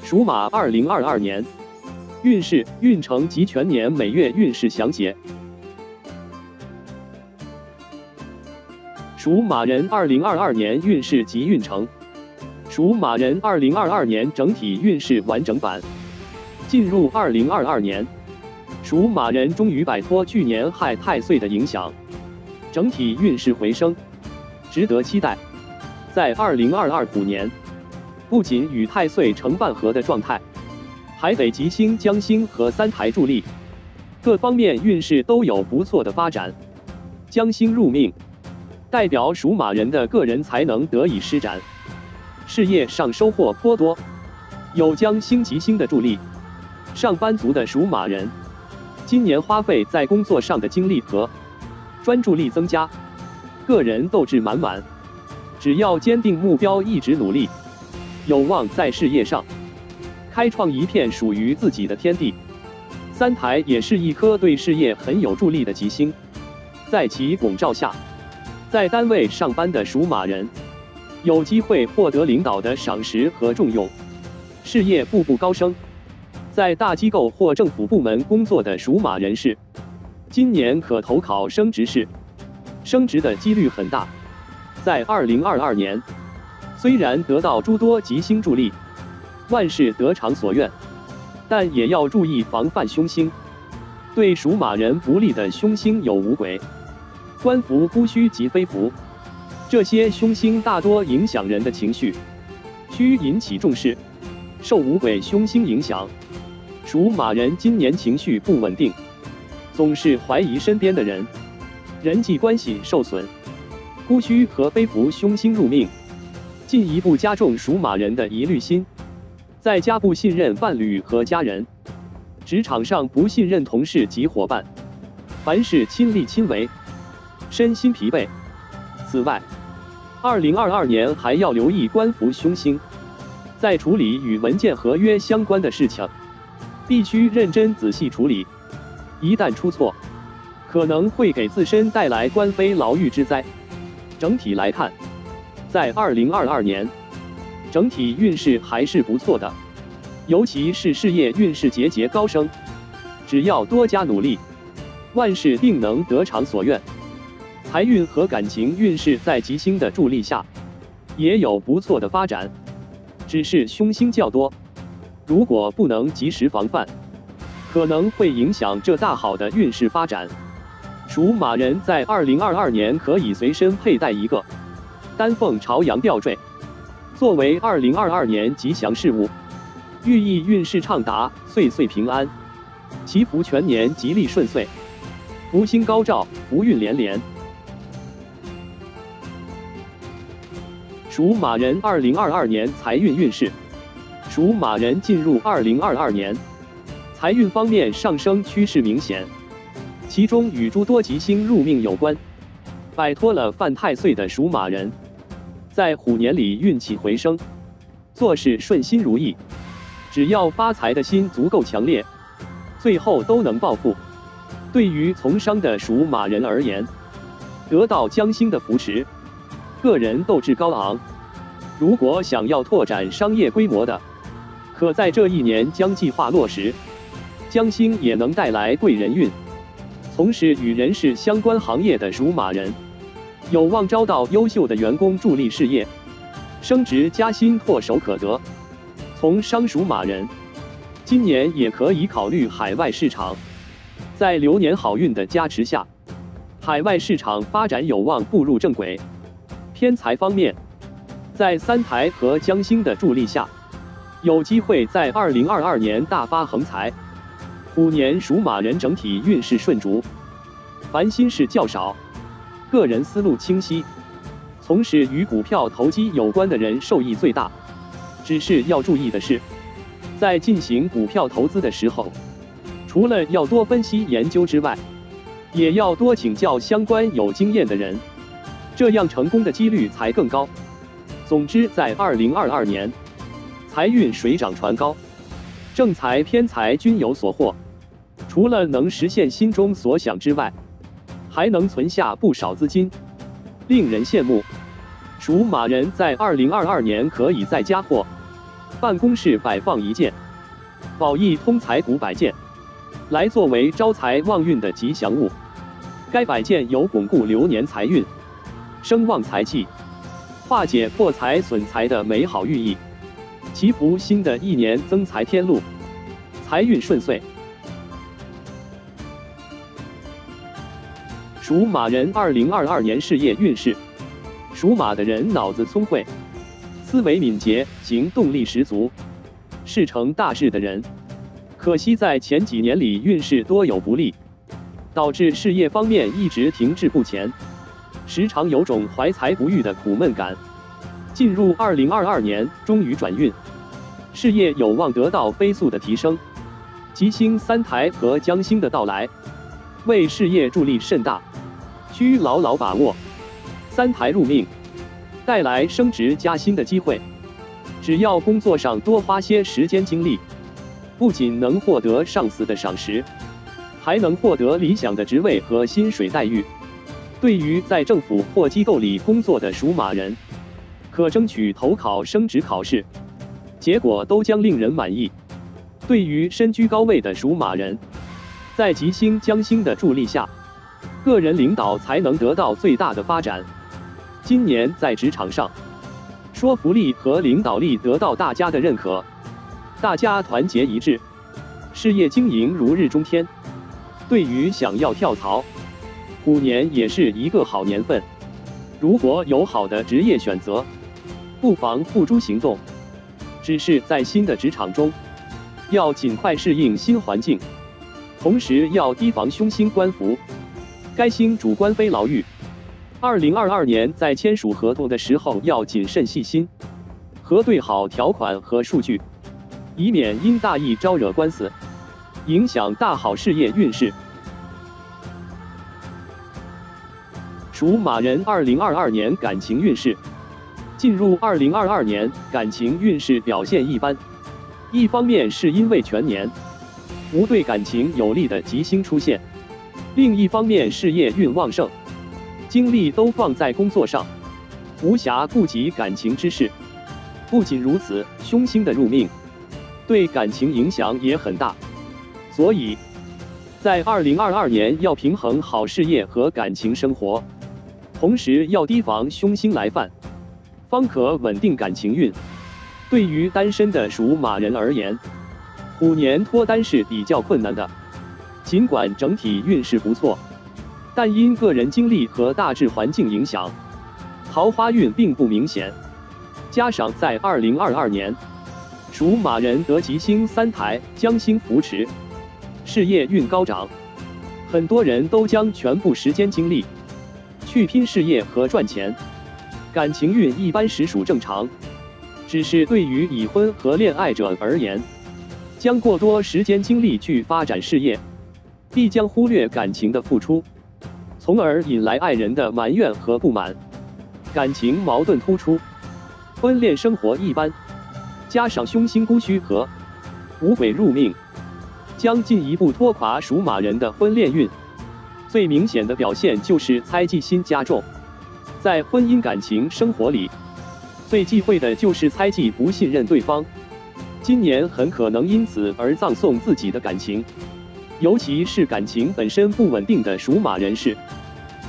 属马2022年运势、运程及全年每月运势详解。属马人2022年运势及运程。属马人2022年整体运势完整版。进入2022年，属马人终于摆脱去年害太岁的影响，整体运势回升，值得期待。在2022虎年，不仅与太岁成半合的状态，还得吉星、将星和三台助力，各方面运势都有不错的发展。将星入命，代表属马人的个人才能得以施展，事业上收获颇多。有将星吉星的助力，上班族的属马人，今年花费在工作上的精力和专注力增加，个人斗志满满。只要坚定目标，一直努力，有望在事业上开创一片属于自己的天地。三台也是一颗对事业很有助力的吉星，在其拱照下，在单位上班的属马人，有机会获得领导的赏识和重用，事业步步高升。在大机构或政府部门工作的属马人士，今年可投考升职试，升职的几率很大。在2022年，虽然得到诸多吉星助力，万事得偿所愿，但也要注意防范凶星。对属马人不利的凶星有五鬼、官符、孤虚及飞符，这些凶星大多影响人的情绪，需引起重视。受五鬼凶星影响，属马人今年情绪不稳定，总是怀疑身边的人，人际关系受损。孤虚和飞符凶星入命，进一步加重属马人的疑虑心，在家不信任伴侣和家人，职场上不信任同事及伙伴，凡事亲力亲为，身心疲惫。此外，2022年还要留意官符凶星，在处理与文件合约相关的事情，必须认真仔细处理，一旦出错，可能会给自身带来官非牢狱之灾。整体来看，在2022年，整体运势还是不错的，尤其是事业运势节节高升，只要多加努力，万事定能得偿所愿。财运和感情运势在吉星的助力下，也有不错的发展，只是凶星较多，如果不能及时防范，可能会影响这大好的运势发展。属马人在2022年可以随身佩戴一个丹凤朝阳吊坠，作为2022年吉祥事物，寓意运势畅达，岁岁平安，祈福全年吉利顺遂，福星高照，福运连连。属马人2022年财运运势。属马人进入2022年，财运方面上升趋势明显，其中与诸多吉星入命有关。摆脱了犯太岁的属马人，在虎年里运气回升，做事顺心如意，只要发财的心足够强烈，最后都能暴富。对于从商的属马人而言，得到将星的扶持，个人斗志高昂。如果想要拓展商业规模的，可在这一年将计划落实。将星也能带来贵人运，从事与人事相关行业的属马人，有望招到优秀的员工助力事业，升职加薪唾手可得。从商属马人，今年也可以考虑海外市场，在流年好运的加持下，海外市场发展有望步入正轨。偏财方面，在三台和将星的助力下，有机会在2022年大发横财。虎年属马人整体运势顺逐，烦心事较少，个人思路清晰，从事与股票投机有关的人受益最大。只是要注意的是，在进行股票投资的时候，除了要多分析研究之外，也要多请教相关有经验的人，这样成功的几率才更高。总之，在2022年，财运水涨船高，正财偏财均有所获。除了能实现心中所想之外，还能存下不少资金，令人羡慕。属马人在2022年可以在家或办公室摆放一件，宝益通财古摆件，来作为招财旺运的吉祥物。该摆件有巩固流年财运、生旺财气、化解破财损财的美好寓意，祈福新的一年增财添禄，财运顺遂。属马人2022年事业运势。属马的人脑子聪慧，思维敏捷，行动力十足，是成大事的人。可惜在前几年里运势多有不利，导致事业方面一直停滞不前，时常有种怀才不遇的苦闷感。进入2022年，终于转运，事业有望得到飞速的提升。吉星三台和将星的到来，为事业助力甚大，需牢牢把握。三台入命，带来升职加薪的机会。只要工作上多花些时间精力，不仅能获得上司的赏识，还能获得理想的职位和薪水待遇。对于在政府或机构里工作的属马人，可争取投考升职考试，结果都将令人满意。对于身居高位的属马人，在吉星将星的助力下，个人领导才能得到最大的发展。今年在职场上，说服力和领导力得到大家的认可，大家团结一致，事业经营如日中天。对于想要跳槽，虎年也是一个好年份。如果有好的职业选择，不妨付诸行动。只是在新的职场中，要尽快适应新环境，同时要提防凶星官符。该星主官非牢狱。2022年在签署合同的时候要谨慎细心，核对好条款和数据，以免因大意招惹官司，影响大好事业运势。属马人2022年感情运势。进入2022年，感情运势表现一般，一方面是因为全年无对感情有利的吉星出现，另一方面事业运旺盛，精力都放在工作上，无暇顾及感情之事。不仅如此，凶星的入命对感情影响也很大，所以在2022年要平衡好事业和感情生活，同时要提防凶星来犯，方可稳定感情运。对于单身的属马人而言，虎年脱单是比较困难的，尽管整体运势不错，但因个人经历和大致环境影响，桃花运并不明显。加上在2022年，属马人得吉星三台将星扶持，事业运高涨，很多人都将全部时间精力去拼事业和赚钱。感情运一般实属正常，只是对于已婚和恋爱者而言，将过多时间精力去发展事业，必将忽略感情的付出，从而引来爱人的埋怨和不满，感情矛盾突出，婚恋生活一般。加上凶星孤虚和五鬼入命，将进一步拖垮属马人的婚恋运。最明显的表现就是猜忌心加重。在婚姻感情生活里，最忌讳的就是猜忌不信任对方。今年很可能因此而葬送自己的感情，尤其是感情本身不稳定的属马人士，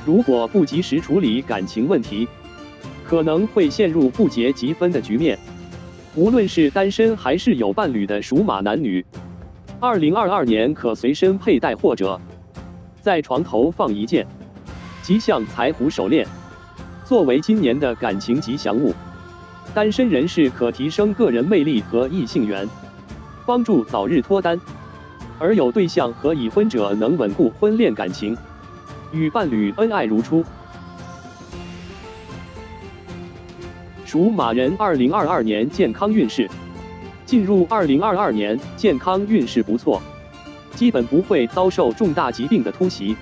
如果不及时处理感情问题，可能会陷入不结即分的局面。无论是单身还是有伴侣的属马男女，2022年可随身佩戴或者在床头放一件吉祥财虎手链，作为今年的感情吉祥物。单身人士可提升个人魅力和异性缘，帮助早日脱单；而有对象和已婚者能稳固婚恋感情，与伴侣恩爱如初。属马人2022年健康运势。进入2022年，健康运势不错，基本不会遭受重大疾病的突袭，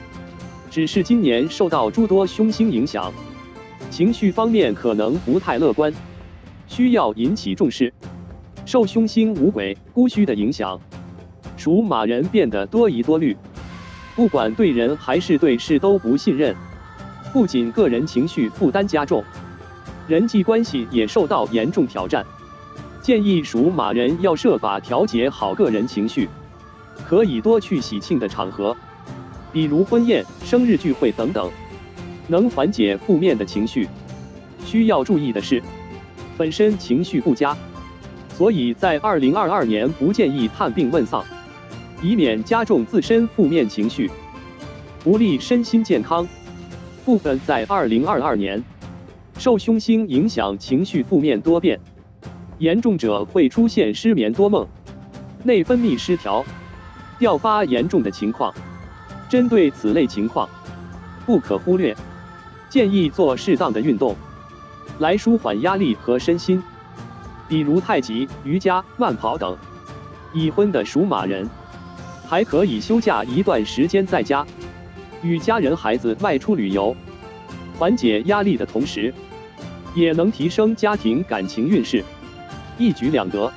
只是今年受到诸多凶星影响，情绪方面可能不太乐观，需要引起重视。受凶星五鬼孤虚的影响，属马人变得多疑多虑，不管对人还是对事都不信任，不仅个人情绪负担加重，人际关系也受到严重挑战。建议属马人要设法调节好个人情绪，可以多去喜庆的场合，比如婚宴、生日聚会等等，能缓解负面的情绪。需要注意的是，本身情绪不佳，所以在2022年不建议探病问丧，以免加重自身负面情绪，不利身心健康。部分在2022年受凶星影响，情绪负面多变，严重者会出现失眠多梦、内分泌失调、掉发严重的情况。针对此类情况，不可忽略，建议做适当的运动，来舒缓压力和身心，比如太极、瑜伽、慢跑等。已婚的属马人还可以休假一段时间在家，与家人孩子外出旅游，缓解压力的同时，也能提升家庭感情运势，一举两得。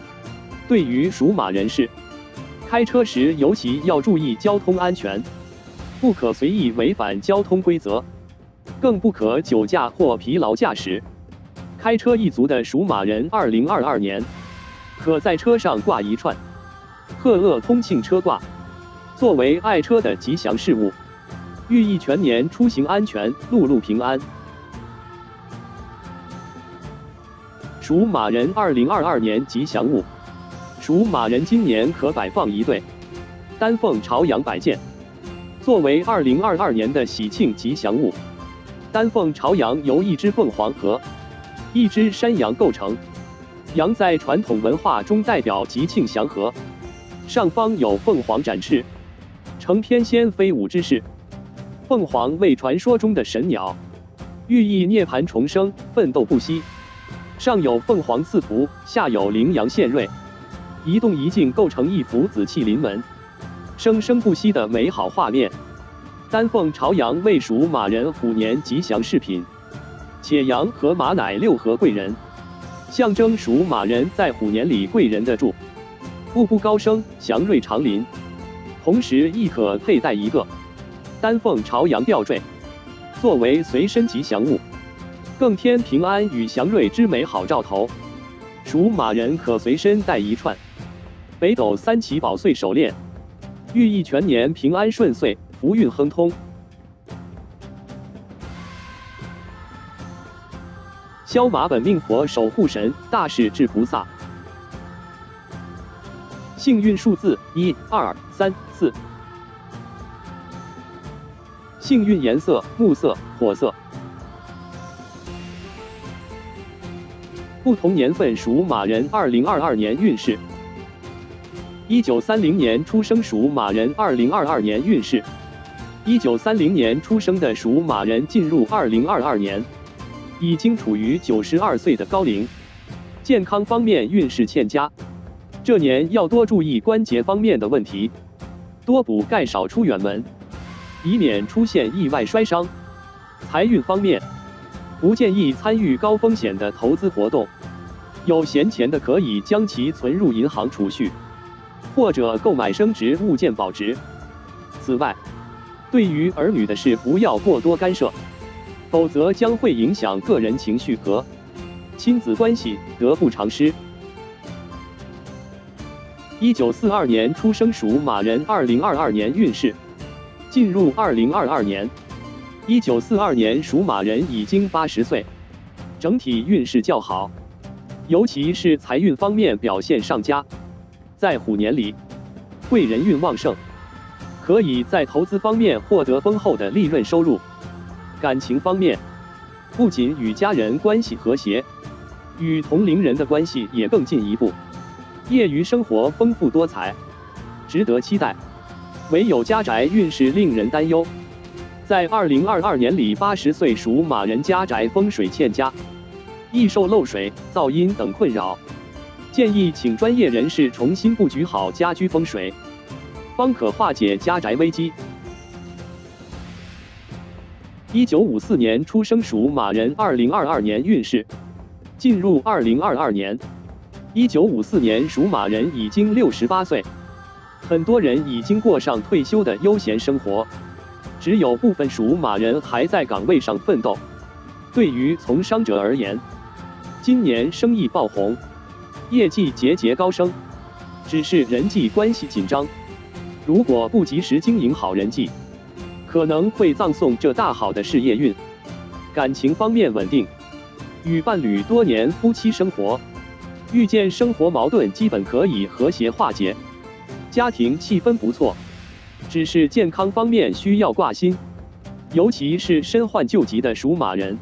对于属马人士，开车时尤其要注意交通安全，不可随意违反交通规则，更不可酒驾或疲劳驾驶。开车一族的属马人，2022年可在车上挂一串鹤鄂通庆车挂，作为爱车的吉祥事物，寓意全年出行安全，路路平安。属马人2022年吉祥物，属马人今年可摆放一对丹凤朝阳摆件，作为2022年的喜庆吉祥物。丹凤朝阳由一只凤凰和一只山羊构成，羊在传统文化中代表吉庆祥和，上方有凤凰展翅，呈翩跹飞舞之势。凤凰为传说中的神鸟，寓意涅槃重生，奋斗不息。上有凤凰赐福，下有羚羊献瑞，一动一静构成一幅紫气临门、生生不息的美好画面。丹凤朝阳为属马人虎年吉祥饰品，且羊和马乃六合贵人，象征属马人在虎年里贵人的助，步步高升，祥瑞长临。同时亦可佩戴一个丹凤朝阳吊坠，作为随身吉祥物，更添平安与祥瑞之美好兆头。属马人可随身带一串北斗三奇宝穗手链，寓意全年平安顺遂，福运亨通。骁马本命佛守护神大势至菩萨。幸运数字1、2、3、4。幸运颜色木色、火色。不同年份属马人2022年运势。1930年出生属马人2022年运势。1930年出生的属马人进入2022年，已经处于92岁的高龄，健康方面运势欠佳，这年要多注意关节方面的问题，多补钙，少出远门，以免出现意外摔伤。财运方面，不建议参与高风险的投资活动，有闲钱的可以将其存入银行储蓄，或者购买升值物件保值。此外，对于儿女的事不要过多干涉，否则将会影响个人情绪和亲子关系，得不偿失。1942年出生属马人2022年运势。进入2022年，1942年属马人已经80岁，整体运势较好，尤其是财运方面表现上佳。在虎年里，贵人运旺盛，可以在投资方面获得丰厚的利润收入。感情方面，不仅与家人关系和谐，与同龄人的关系也更进一步。业余生活丰富多彩，值得期待。唯有家宅运势令人担忧。在2022年里，80岁属马人家宅风水欠佳，易受漏水、噪音等困扰，建议请专业人士重新布局好家居风水，方可化解家宅危机。1954年出生属马人2022年运势。进入2022年，1954年属马人已经68岁。很多人已经过上退休的悠闲生活，只有部分属马人还在岗位上奋斗。对于从商者而言，今年生意爆红，业绩节节高升，只是人际关系紧张。如果不及时经营好人际，可能会葬送这大好的事业运。感情方面稳定，与伴侣多年夫妻生活，遇见生活矛盾基本可以和谐化解，家庭气氛不错。只是健康方面需要挂心，尤其是身患旧疾的属马人，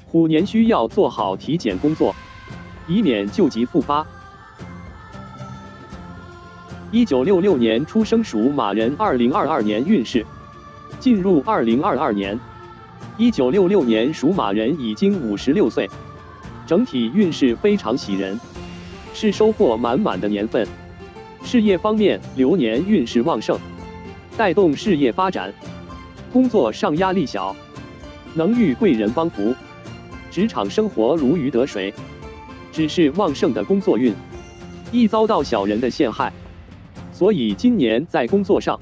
虎年需要做好体检工作，以免旧疾复发。1966年出生属马人2022年运势，进入2022年。1966年属马人已经56岁，整体运势非常喜人，是收获满满的年份。事业方面，流年运势旺盛，带动事业发展。工作上压力小，能遇贵人帮扶。职场生活如鱼得水，只是旺盛的工作运，易遭到小人的陷害。所以今年在工作上，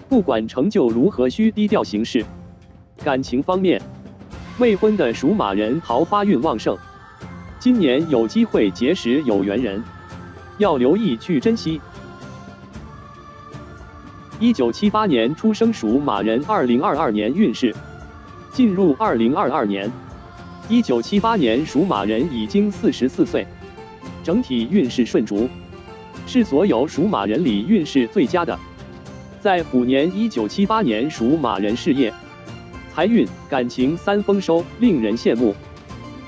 不管成就如何，需低调行事。感情方面，未婚的属马人桃花运旺盛，今年有机会结识有缘人，要留意去珍惜。1978年出生属马人2022年运势，进入2022年。1978年属马人已经44岁，整体运势顺逐，是所有属马人里运势最佳的。在虎年1978年属马人事业、财运、感情三丰收，令人羡慕。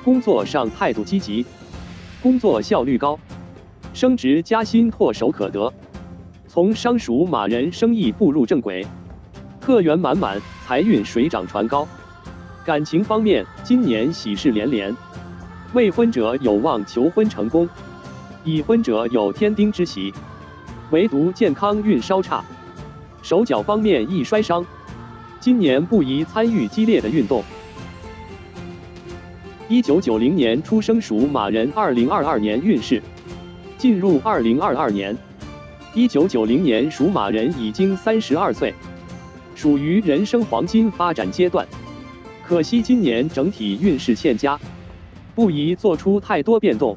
工作上态度积极，工作效率高，升职加薪唾手可得。从商属马人生意步入正轨，客源满满，财运水涨船高。感情方面，今年喜事连连，未婚者有望求婚成功，已婚者有添丁之喜，唯独健康运稍差，手脚方面易摔伤，今年不宜参与激烈的运动。1990年出生属马人2022年运势，进入2022年。1990年属马人已经32岁，属于人生黄金发展阶段。可惜今年整体运势欠佳，不宜做出太多变动。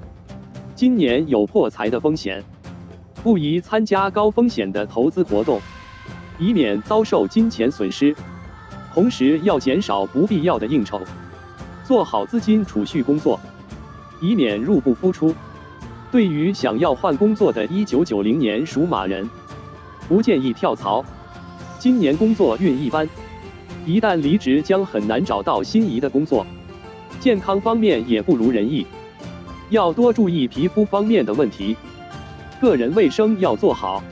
今年有破财的风险，不宜参加高风险的投资活动，以免遭受金钱损失。同时要减少不必要的应酬，做好资金储蓄工作，以免入不敷出。对于想要换工作的1990年属马人，不建议跳槽。今年工作运一般，一旦离职将很难找到心仪的工作。健康方面也不如人意，要多注意皮肤方面的问题，个人卫生要做好。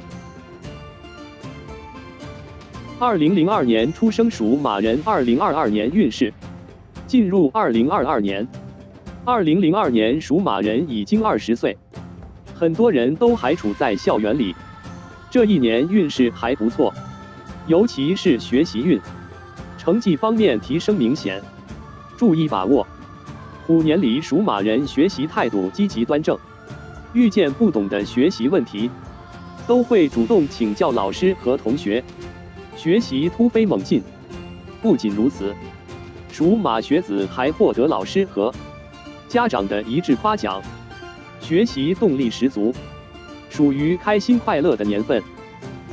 2002年出生属马人2022年运势，进入2022年。2002年属马人已经20岁，很多人都还处在校园里，这一年运势还不错，尤其是学习运，成绩方面提升明显，注意把握。虎年里属马人学习态度积极端正，遇见不懂的学习问题，都会主动请教老师和同学，学习突飞猛进。不仅如此，属马学子还获得老师和家长的一致夸奖，学习动力十足，属于开心快乐的年份。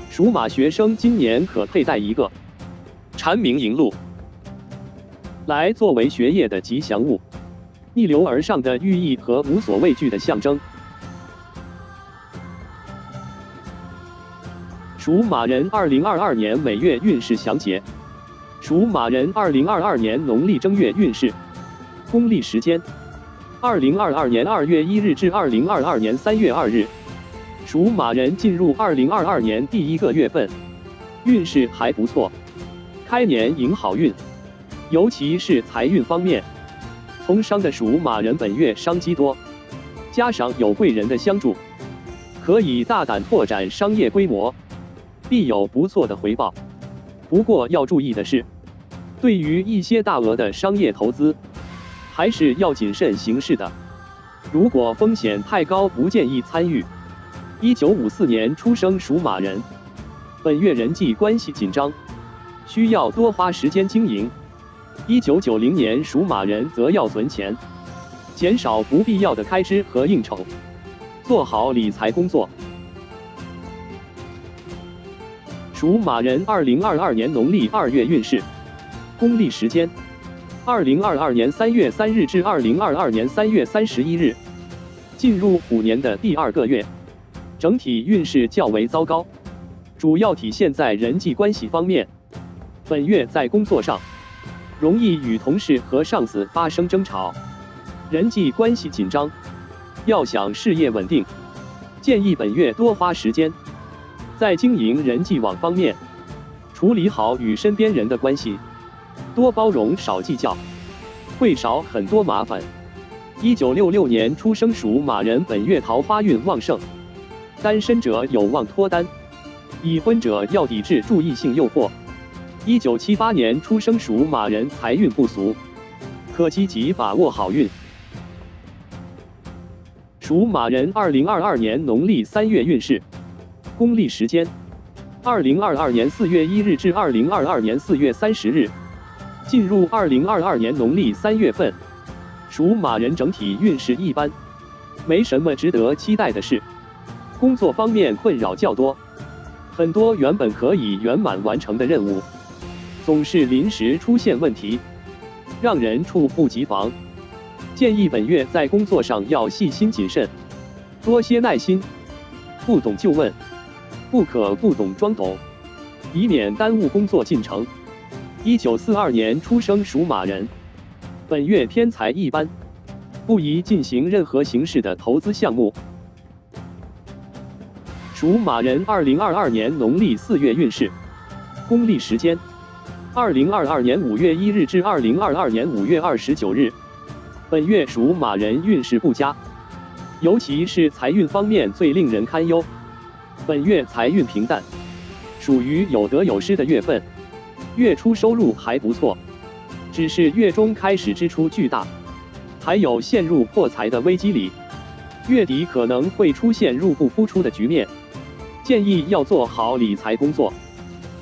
属马学生今年可佩戴一个蝉鸣银鹿，来作为学业的吉祥物，逆流而上的寓意和无所畏惧的象征。属马人2022年每月运势详解。属马人2022年农历正月运势，公历时间2022年2月1日至2022年3月2日，属马人进入2022年第一个月份，运势还不错，开年迎好运，尤其是财运方面。从商的属马人本月商机多，加上有贵人的相助，可以大胆拓展商业规模，必有不错的回报。不过要注意的是，对于一些大额的商业投资，还是要谨慎行事的。如果风险太高，不建议参与。1954年出生属马人，本月人际关系紧张，需要多花时间经营。1990年属马人则要存钱，减少不必要的开支和应酬，做好理财工作。属马人2022年农历2月运势，公历时间：2022年3月3日至2022年3月31日，进入虎年的第2个月，整体运势较为糟糕，主要体现在人际关系方面。本月在工作上，容易与同事和上司发生争吵，人际关系紧张。要想事业稳定，建议本月多花时间在经营人际网方面，处理好与身边人的关系，多包容少计较，会少很多麻烦。1966年出生属马人本月桃花运旺盛，单身者有望脱单，已婚者要抵制注意性诱惑。1978年出生属马人财运不俗，可积极把握好运。属马人2022年农历3月运势，公历时间：2022年4月1日至2022年4月30日，进入2022年农历3月份。属马人整体运势一般，没什么值得期待的事。工作方面困扰较多，很多原本可以圆满完成的任务，总是临时出现问题，让人猝不及防。建议本月在工作上要细心谨慎，多些耐心，不懂就问，不可不懂装懂，以免耽误工作进程。1942年出生属马人，本月偏财一般，不宜进行任何形式的投资项目。属马人2022年农历4月运势，公历时间：2022年5月1日至2022年5月29日。本月属马人运势不佳，尤其是财运方面最令人堪忧。本月财运平淡，属于有得有失的月份，月初收入还不错，只是月中开始支出巨大，还有陷入破财的危机里。月底可能会出现入不敷出的局面，建议要做好理财工作，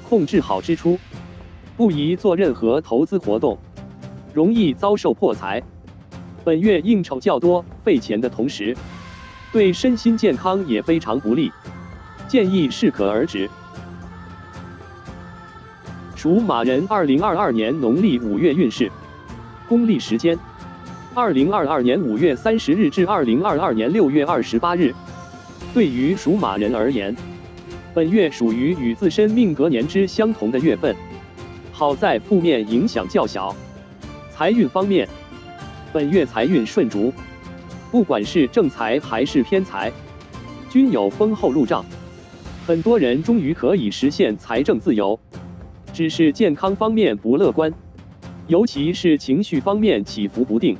控制好支出，不宜做任何投资活动，容易遭受破财。本月应酬较多，费钱的同时，对身心健康也非常不利，建议适可而止。属马人2022年农历5月运势，公历时间：2022年5月30日至2022年6月28日。对于属马人而言，本月属于与自身命格年支相同的月份，好在负面影响较小。财运方面，本月财运顺逐，不管是正财还是偏财，均有丰厚入账。很多人终于可以实现财政自由，只是健康方面不乐观，尤其是情绪方面起伏不定，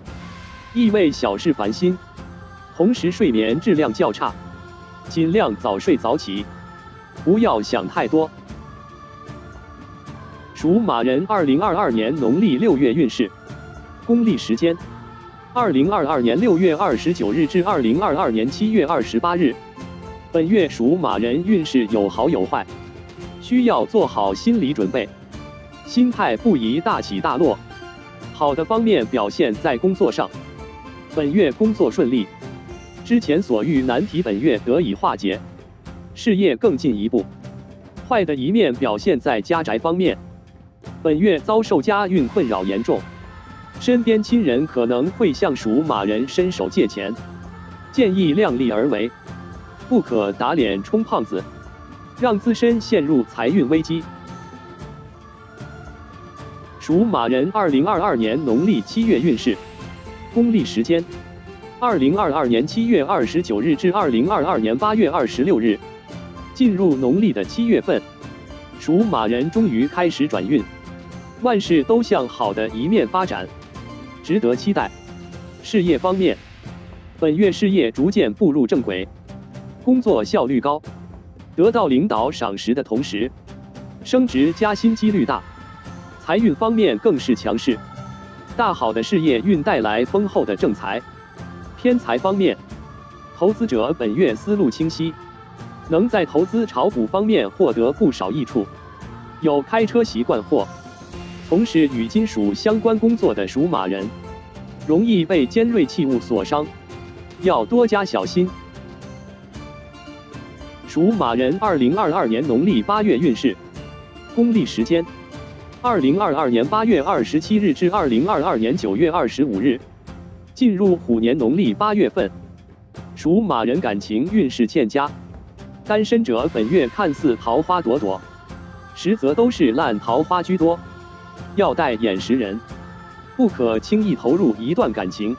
易为小事烦心，同时睡眠质量较差，尽量早睡早起，不要想太多。属马人2022年农历6月运势，公历时间：2022年6月29日至2022年7月28日。本月属马人运势有好有坏，需要做好心理准备，心态不宜大起大落。好的方面表现在工作上，本月工作顺利，之前所遇难题本月得以化解，事业更进一步。坏的一面表现在家宅方面，本月遭受家运困扰严重，身边亲人可能会向属马人伸手借钱，建议量力而为，不可打脸充胖子，让自身陷入财运危机。属马人2022年农历7月运势，公历时间：2022年7月29日至2022年8月26日。进入农历的7月份，属马人终于开始转运，万事都向好的一面发展，值得期待。事业方面，本月事业逐渐步入正轨，工作效率高，得到领导赏识的同时，升职加薪几率大。财运方面更是强势，大好的事业运带来丰厚的正财。偏财方面，投资者本月思路清晰，能在投资炒股方面获得不少益处。有开车习惯或从事与金属相关工作的属马人，容易被尖锐器物所伤，要多加小心。属马人2022年农历8月运势，公历时间：2022年8月27日至2022年9月25日，进入虎年农历8月份。属马人感情运势欠佳，单身者本月看似桃花朵朵，实则都是烂桃花居多，要带眼识人，不可轻易投入一段感情，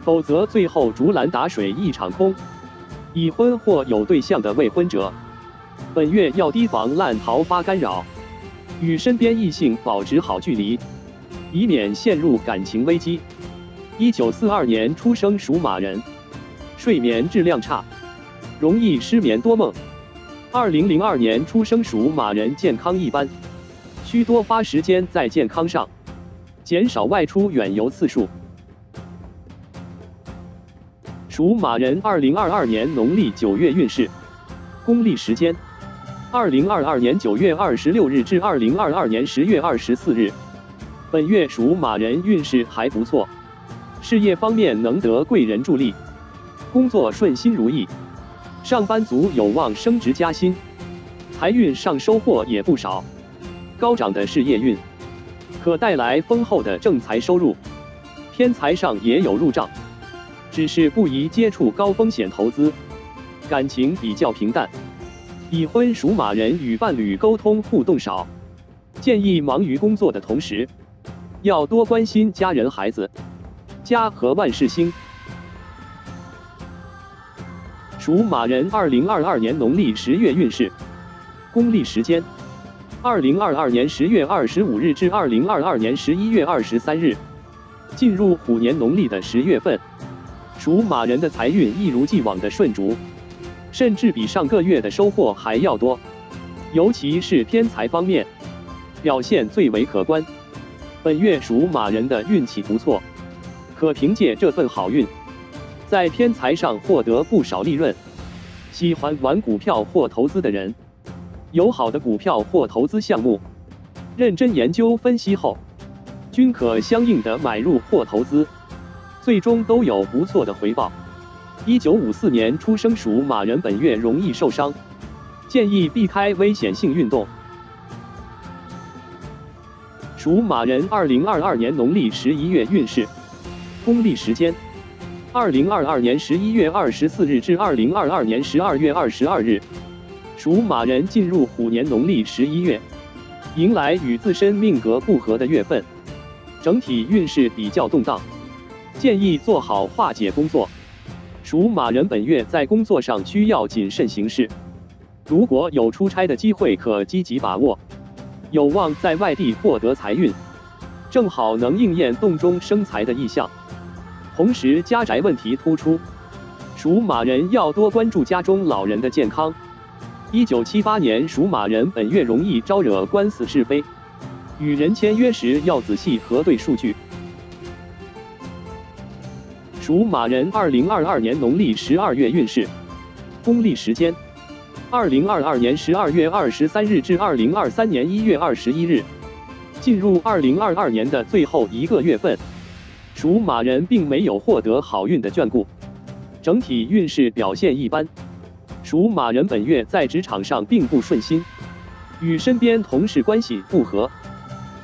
否则最后竹篮打水一场空。已婚或有对象的未婚者，本月要提防烂桃花干扰，与身边异性保持好距离，以免陷入感情危机。1942年出生属马人，睡眠质量差，容易失眠多梦。2002年出生属马人健康一般，需多花时间在健康上，减少外出远游次数。属马人2022年农历9月运势，公历时间：2022年9月26日至2022年10月24日。本月属马人运势还不错，事业方面能得贵人助力，工作顺心如意，上班族有望升职加薪，财运上收获也不少。高涨的事业运可带来丰厚的正财收入，偏财上也有入账。只是不宜接触高风险投资，感情比较平淡。已婚属马人与伴侣沟通互动少，建议忙于工作的同时，要多关心家人孩子。家和万事兴。属马人2022年农历10月运势，公历时间：2022年10月25日至2022年11月23日，进入虎年农历的10月份。属马人的财运一如既往的顺逐，甚至比上个月的收获还要多，尤其是偏财方面，表现最为可观。本月属马人的运气不错，可凭借这份好运，在偏财上获得不少利润。喜欢玩股票或投资的人，有好的股票或投资项目，认真研究分析后，均可相应的买入或投资，最终都有不错的回报。1954年出生属马人本月容易受伤，建议避开危险性运动。属马人2022年农历11月运势，公历时间：2022年11月24日至2022年12月22日。属马人进入虎年农历11月，迎来与自身命格不合的月份，整体运势比较动荡，建议做好化解工作。属马人本月在工作上需要谨慎行事，如果有出差的机会可积极把握，有望在外地获得财运，正好能应验洞中生财的意象。同时家宅问题突出，属马人要多关注家中老人的健康。1978年属马人本月容易招惹官司是非，与人签约时要仔细核对数据。属马人2022年农历12月运势，公历时间：2022年12月23日至2023年1月21日，进入2022年的最后一个月份。属马人并没有获得好运的眷顾，整体运势表现一般。属马人本月在职场上并不顺心，与身边同事关系不和，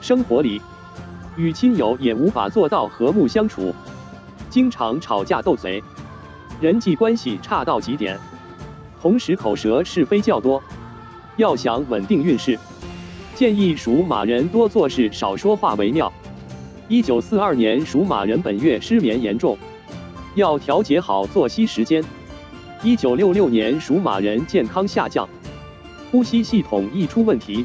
生活里与亲友也无法做到和睦相处，经常吵架斗嘴，人际关系差到极点，同时口舌是非较多。要想稳定运势，建议属马人多做事少说话为妙。1942年属马人本月失眠严重，要调节好作息时间。1966年属马人健康下降，呼吸系统易出问题，